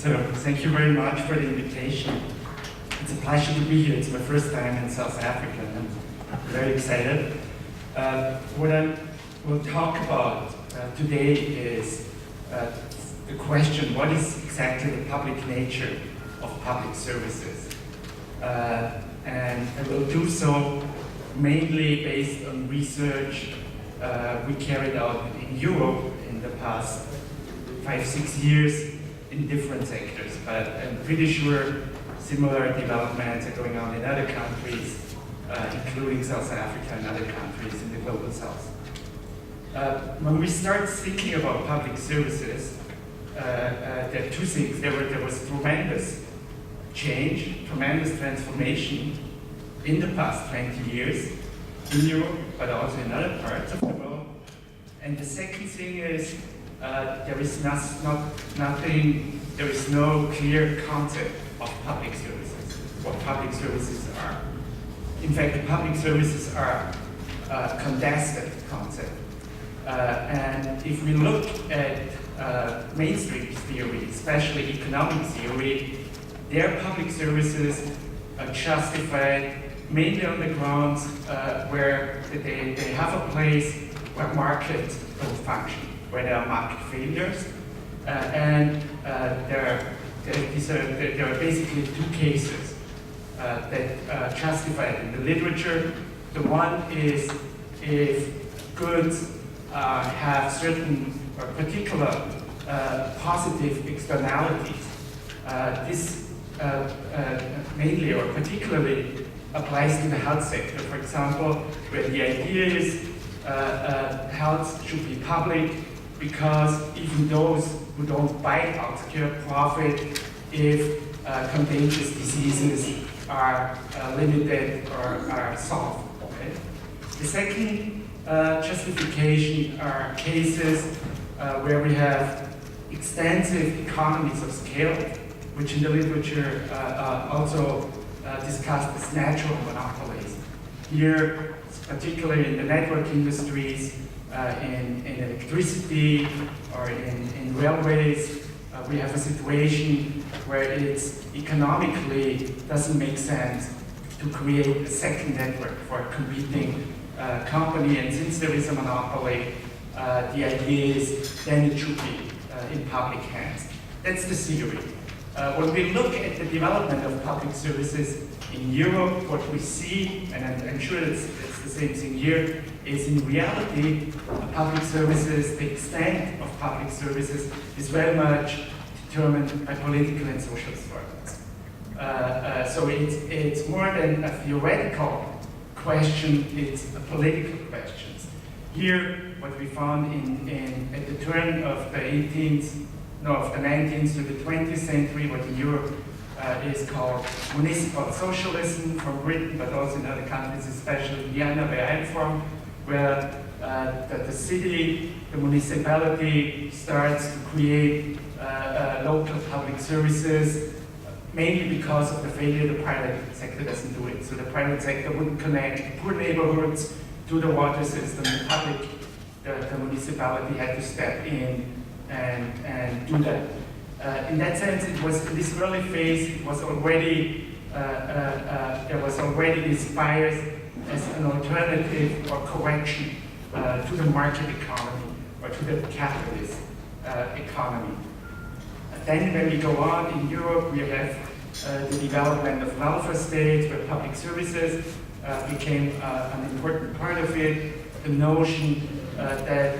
So thank you very much for the invitation. It's a pleasure to be here. It's my first time in South Africa, and I'm very excited. What I will talk about today is the question, what is exactly the public nature of public services? And I will do so mainly based on research we carried out in Europe in the past 5-6 years in different sectors, but I'm pretty sure similar developments are going on in other countries, including South Africa and other countries in the global south. When we start thinking about public services, there are two things. There was tremendous change, tremendous transformation in the past 20 years in Europe, but also in other parts of the world. And the second thing is there is no clear concept of public services, what public services are. In fact, public services are a contested concept. And if we look at mainstream theory, especially economic theory, their public services are justified mainly on the grounds where they have a place where markets don't function, where there are market failures, and there are basically two cases that are justified in the literature. The one is if goods have certain or particular positive externalities. This mainly or particularly applies to the health sector, for example, where the idea is health should be public because even those who don't buy healthcare profit if contagious diseases are limited or are solved. Okay? The second justification are cases where we have extensive economies of scale, which in the literature also discussed as natural monopolies. Here, particularly in the network industries, in electricity or in railways, we have a situation where it economically doesn't make sense to create a second network for a competing company, and since there is a monopoly, the idea is then it should be in public hands. That's the theory. When we look at the development of public services in Europe, what we see, and I'm sure it's the same thing here, is in reality, public services, the extent of public services is very much determined by political and social structures. So it's more than a theoretical question, it's a political question. Here, what we found at the turn of the 19th to the 20th century, what in Europe is called municipal socialism from Britain, but also in other countries, especially Vienna, where I'm from, where the city, the municipality starts to create local public services, mainly because of the failure the private sector doesn't do it. So the private sector wouldn't connect poor neighborhoods to the water system. The municipality had to step in and do that. In that sense, it was in this early phase. It was already there was already this bias as an alternative or correction to the market economy or to the capitalist economy. Then, when we go on in Europe, we have the development of welfare states, where public services became an important part of it. The notion that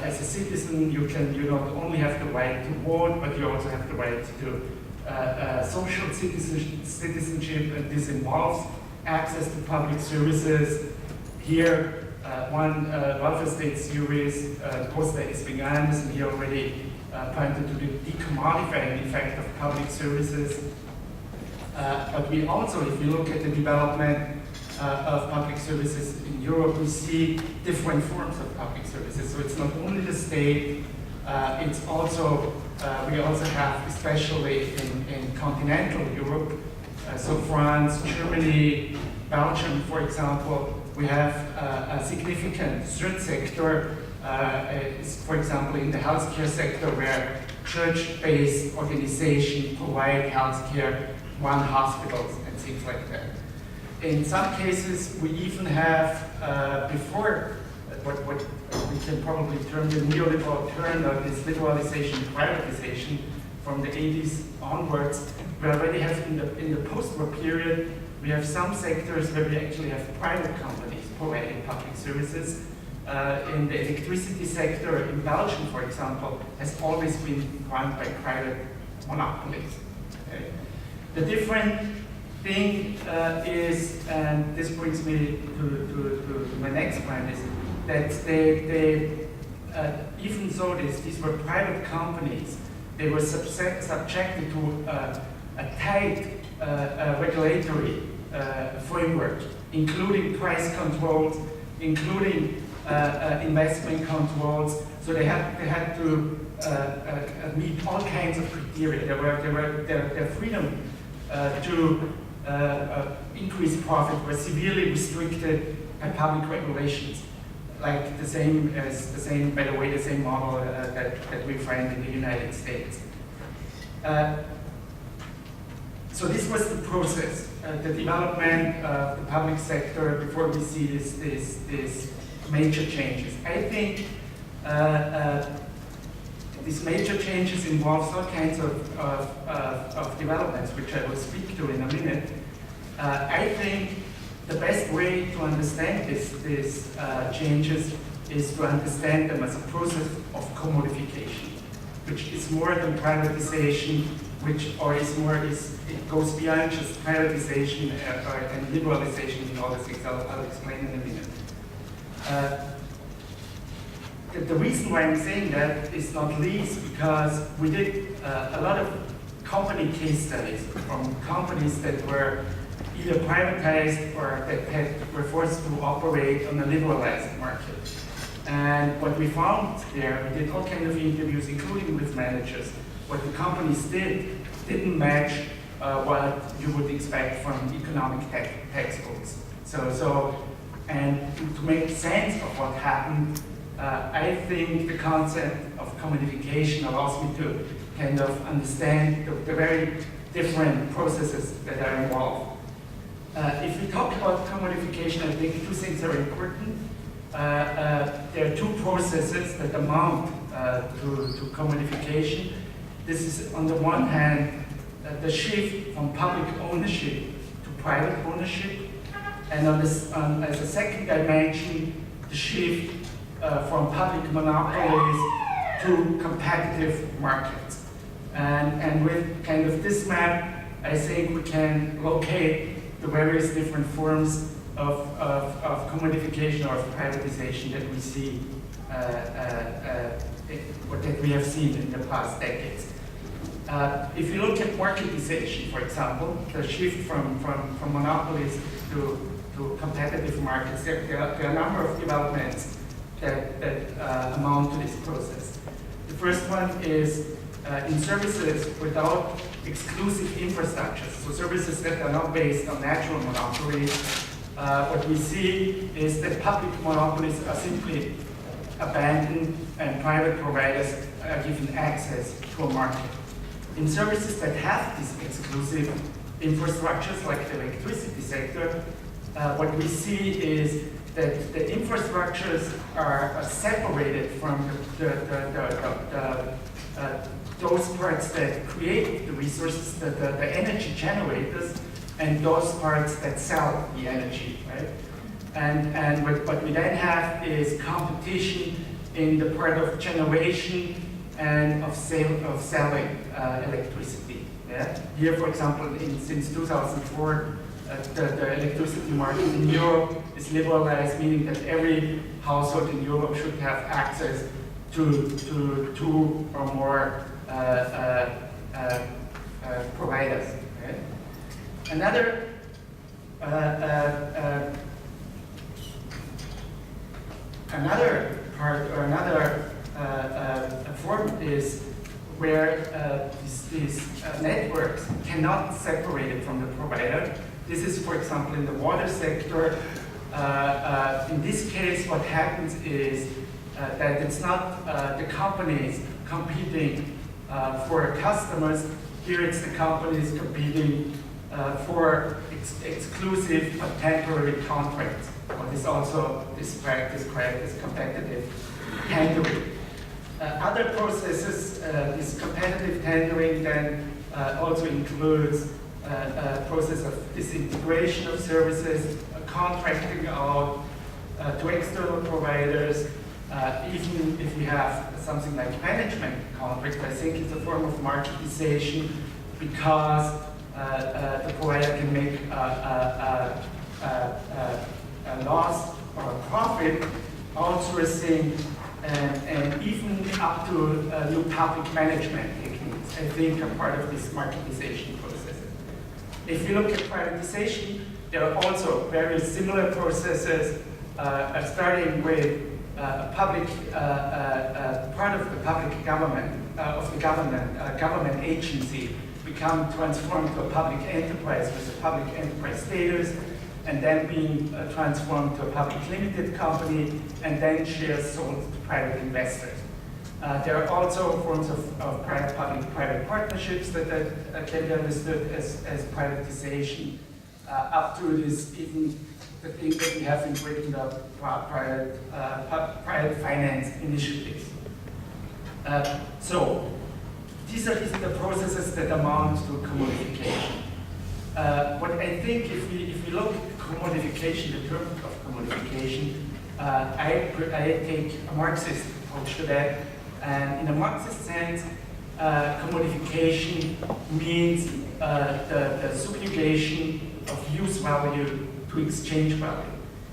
as a citizen you not only have the right to vote, but you also have the right to social citizenship, and this involves access to public services. Here, one welfare state theorist, Costa Espinganes, and he already pointed to the decommodifying effect of public services. But we also, if you look at the development of public services in Europe, we see different forms of public services. So it's not only the state, it's also, we also have, especially in continental Europe, so France, Germany, Belgium, for example, we have a significant third sector is, for example, in the healthcare sector, where church-based organizations provide healthcare, run hospitals, and things like that. In some cases, we even have, before what we can probably term the neoliberal turn of this liberalization, privatization, from the 80s onwards, we already have in the post-war period, we have some sectors where we actually have private companies providing public services. In the electricity sector in Belgium, for example, has always been run by private monopolies. Okay? The different thing is, and this brings me to my next point, is that they even though these were private companies, they were subjected to a tight regulatory framework, including price controls, including investment controls. So they had to meet all kinds of criteria. Their freedom to increase profit was severely restricted by public regulations, like the same, by the way, the same model that we find in the United States. So this was the process, the development of the public sector before we see these major changes. I think these major changes involve all kinds of developments, which I will speak to in a minute. I think the best way to understand these changes is to understand them as a process of commodification, which is more than privatization, it goes beyond just privatization and liberalization and all these things. I'll explain in a minute. The reason why I'm saying that is not least because we did a lot of company case studies from companies that were either privatized or that were forced to operate on a liberalized market. And what we found there, we did all kinds of interviews, including with managers. What the companies didn't match what you would expect from economic textbooks. And to make sense of what happened, I think the concept of commodification allows me to kind of understand the very different processes that are involved. If we talk about commodification, I think two things are important. There are two processes that amount to commodification. This is, on the one hand, the shift from public ownership to private ownership, and as a second dimension, the shift from public monopolies to competitive markets. And with kind of this map, I think we can locate the various different forms of commodification or of privatization that we see, that we have seen in the past decades. If you look at marketization, for example, the shift from monopolies to competitive markets, there are a number of developments that amount to this process. The first one is in services without exclusive infrastructures, so services that are not based on natural monopolies. What we see is that public monopolies are simply abandoned and private providers are given access to a market. In services that have these exclusive infrastructures, like the electricity sector, what we see is that the infrastructures are separated from those parts that create the resources, the energy generators, and those parts that sell the energy, right? And what we then have is competition in the part of generation and of selling electricity. Yeah? Here, for example, since 2004, the electricity market in Europe is liberalized, meaning that every household in Europe should have access to two or more providers. Okay? Another part or another form is where these networks cannot separate it from the provider. This is, for example, in the water sector. In this case, what happens is that it's not the companies competing for customers. Here it's the companies competing for exclusive but temporary contracts, what is also described as competitive tendering. Other processes, this competitive tendering then also includes a process of disintegration of services, contracting out to external providers. Even if we have something like management contract, I think it's a form of marketization because the provider can make a loss or a profit outsourcing and even up to new public management techniques, I think, are part of this marketization process. If you look at privatization, there are also very similar processes, starting with public part of the public government government agency become transformed to a public enterprise with a public enterprise status, and then being transformed to a public limited company, and then shares sold to private investors. There are also forms of public-private partnerships that can be understood as privatization, up to this even the thing that we have in Britain, the private finance initiatives. So these are the processes that amount to commodification. What I think, if we look at commodification, the term of commodification, I take a Marxist approach to that. And in a Marxist sense, commodification means the subjugation of use value to exchange value.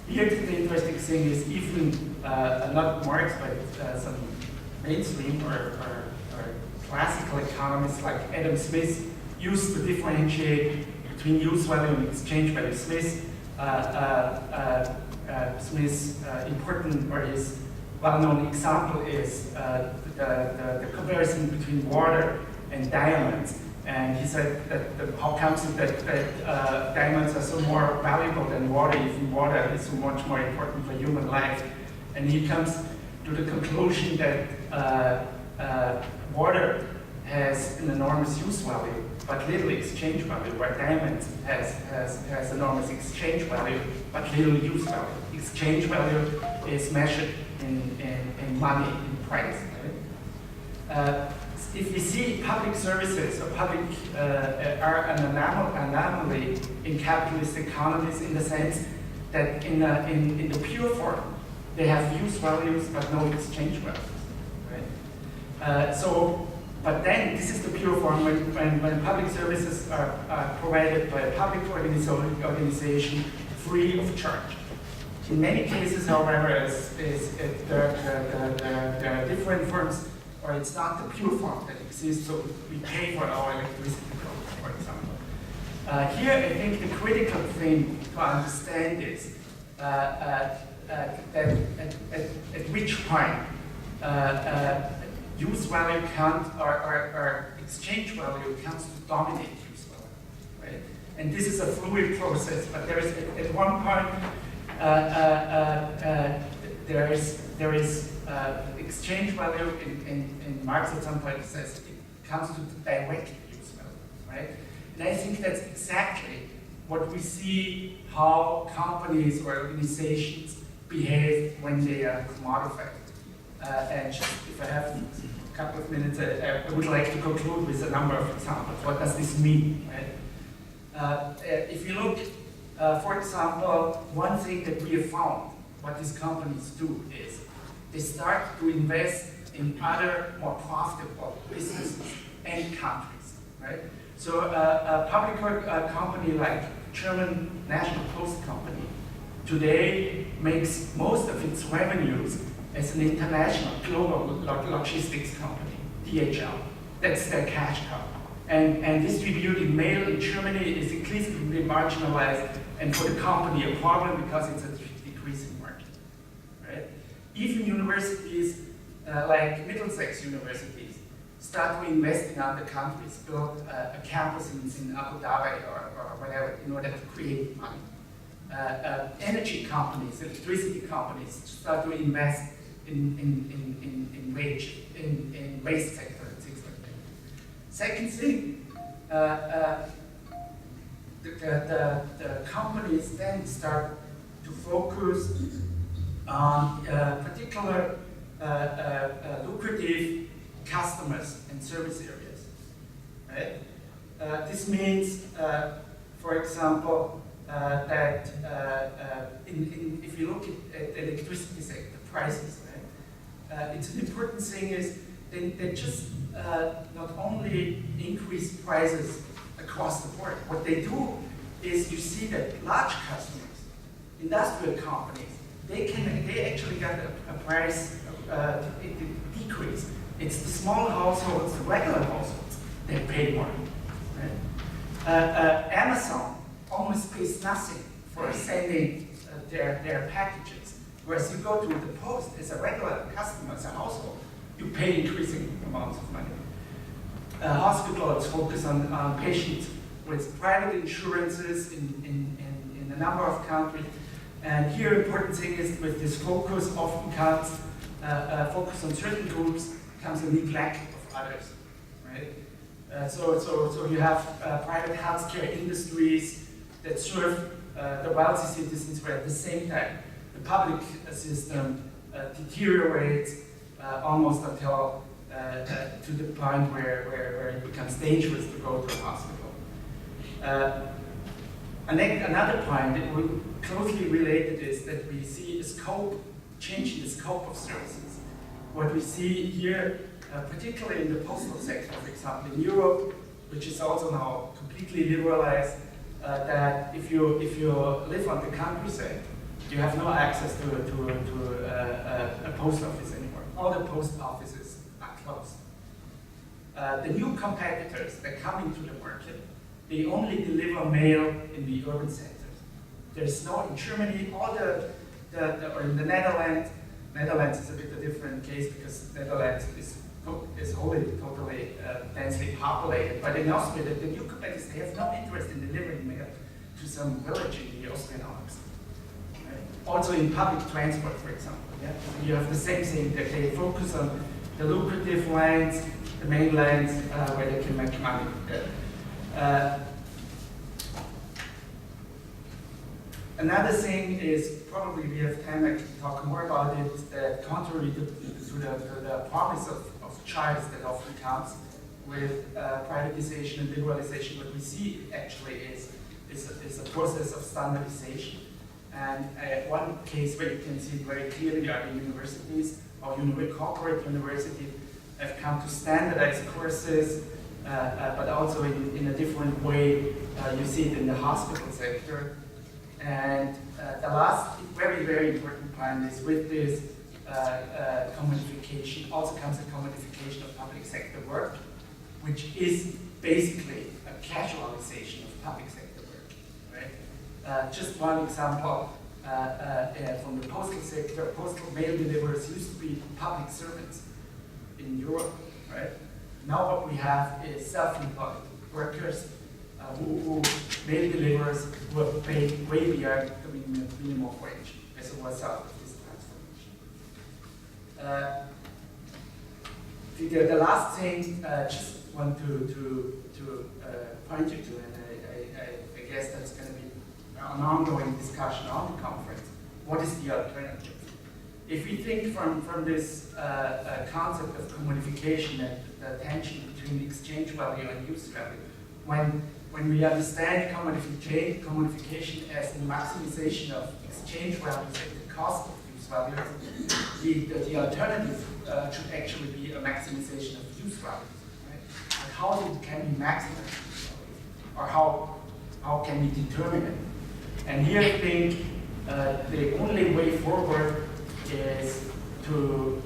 Here, the interesting thing is even not Marx, but some mainstream or classical economists like Adam Smith used to differentiate between use value and exchange value. Smith's important, or his well-known example is the comparison between water and diamonds. And he said that how comes it that diamonds are so more valuable than water, even water is so much more important for human life. And he comes to the conclusion that water has an enormous use value, but little exchange value, where diamonds has enormous exchange value, but little use value. Exchange value is measured in money, in price. Right? If we see public services or public are an anomaly in capitalist economies, in the sense that in the pure form they have use values but no exchange values. Right? But then this is the pure form when public services are provided by a public organization free of charge. In many cases, however, there are different forms, or it's not the pure form that exists, so we pay for our electricity bill, for example. Here, I think the critical thing to understand is that at which point use value or exchange value comes to dominate use value, right? And this is a fluid process, but there is at one point there is exchange value in Marx at some point says it comes to direct use value, right? And I think that's exactly what we see how companies or organizations behave when they are commodified. And just if I have a couple of minutes, I would like to conclude with a number of examples. What does this mean, right? If you look, for example, one thing that we have found, what these companies do is they start to invest in other more profitable businesses and countries, right? So a public company like German National Post Company today makes most of its revenues as an international global logistics company, DHL. That's their cash cow. And distributing mail in Germany is increasingly marginalized, and for the company a problem because it's a decreasing market, right? Even universities like Middlesex universities start to invest in other countries, build a campus in Abu Dhabi or whatever in order to create money. Energy companies, electricity companies start to invest in waste sector and things like that. Second thing, the companies then start to focus on particular lucrative customers and service areas, right? This means, for example, that if you look at the electricity sector prices, right, it's an important thing is they just not only increase prices across the board. What they do is you see that large customers, industrial companies, they actually got a price decrease. It's the small households, the regular households, that pay more. Right? Amazon almost pays nothing for sending their packages, whereas you go to the post as a regular customer, as a household, you pay increasing amounts of money. Hospitals focus on patients with private insurances in a number of countries. And here, important thing is with this focus often comes focus on certain groups comes a neglect of others, right? So you have private healthcare industries that serve the wealthy citizens, where at the same time the public system deteriorates almost until to the point where it becomes dangerous to go to a hospital. Another point that we closely related is that we see a scope, change in the scope of services. What we see here, particularly in the postal sector, for example, in Europe, which is also now completely liberalized, that if you live on the countryside, you have no access to a post office anymore. All the post offices are closed. The new competitors that come into the market, they only deliver mail in the urban centers. There's no, in Germany, or in the Netherlands. Netherlands is a bit a different case because Netherlands is wholly, totally densely populated. But in Austria, the new competitors, they have no interest in delivering mail to some village in the Austrian Alps. Right? Also in public transport, for example, yeah? You have the same thing, that they focus on the lucrative lines, the main lines, where they can make money. Another thing is, probably we have time I can talk more about it, that contrary to the promise of choice that often comes with privatization and liberalization, what we see actually is a process of standardization. And one case where you can see it very clearly are the universities or corporate universities have come to standardize courses, but also in a different way. You see it in the hospital sector. And the last very, very important point is with this commodification also comes a commodification of public sector work, which is basically a casualization of public sector work. Right? Just one example from the postal sector, postal mail deliverers used to be public servants in Europe. Right? Now what we have is self-employed workers who mail deliverers who are paid way beyond the minimum wage as a result of this transformation. The last thing just want to point you to, and I guess that's going to be an ongoing discussion on the conference. What is the alternative? If we think from this concept of commodification and the tension between exchange value and use value, when we understand commodification as the maximization of exchange values at the cost of use values, the alternative should actually be a maximization of use values. Right? And how can we maximize, or how can we determine it? And here I think the only way forward is to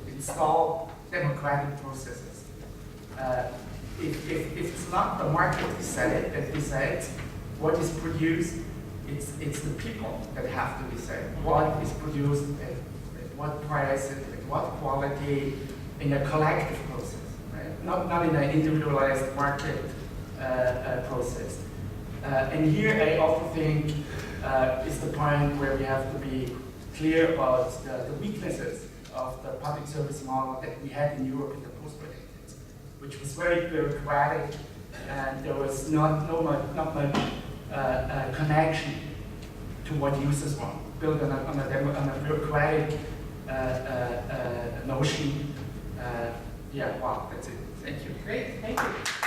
install democratic processes. If it's not the market that decides what is produced, it's the people that have to decide what is produced, at what price, at what quality, in a collective process, right? Not in an individualized market process. And here I also think is the point where we have to be clear about the weaknesses of the public service model that we had in Europe in the post-war decades, which was very bureaucratic, and there was not much connection to what users want, built on a bureaucratic notion. Yeah, wow, that's it. Thank you. Great, thank you.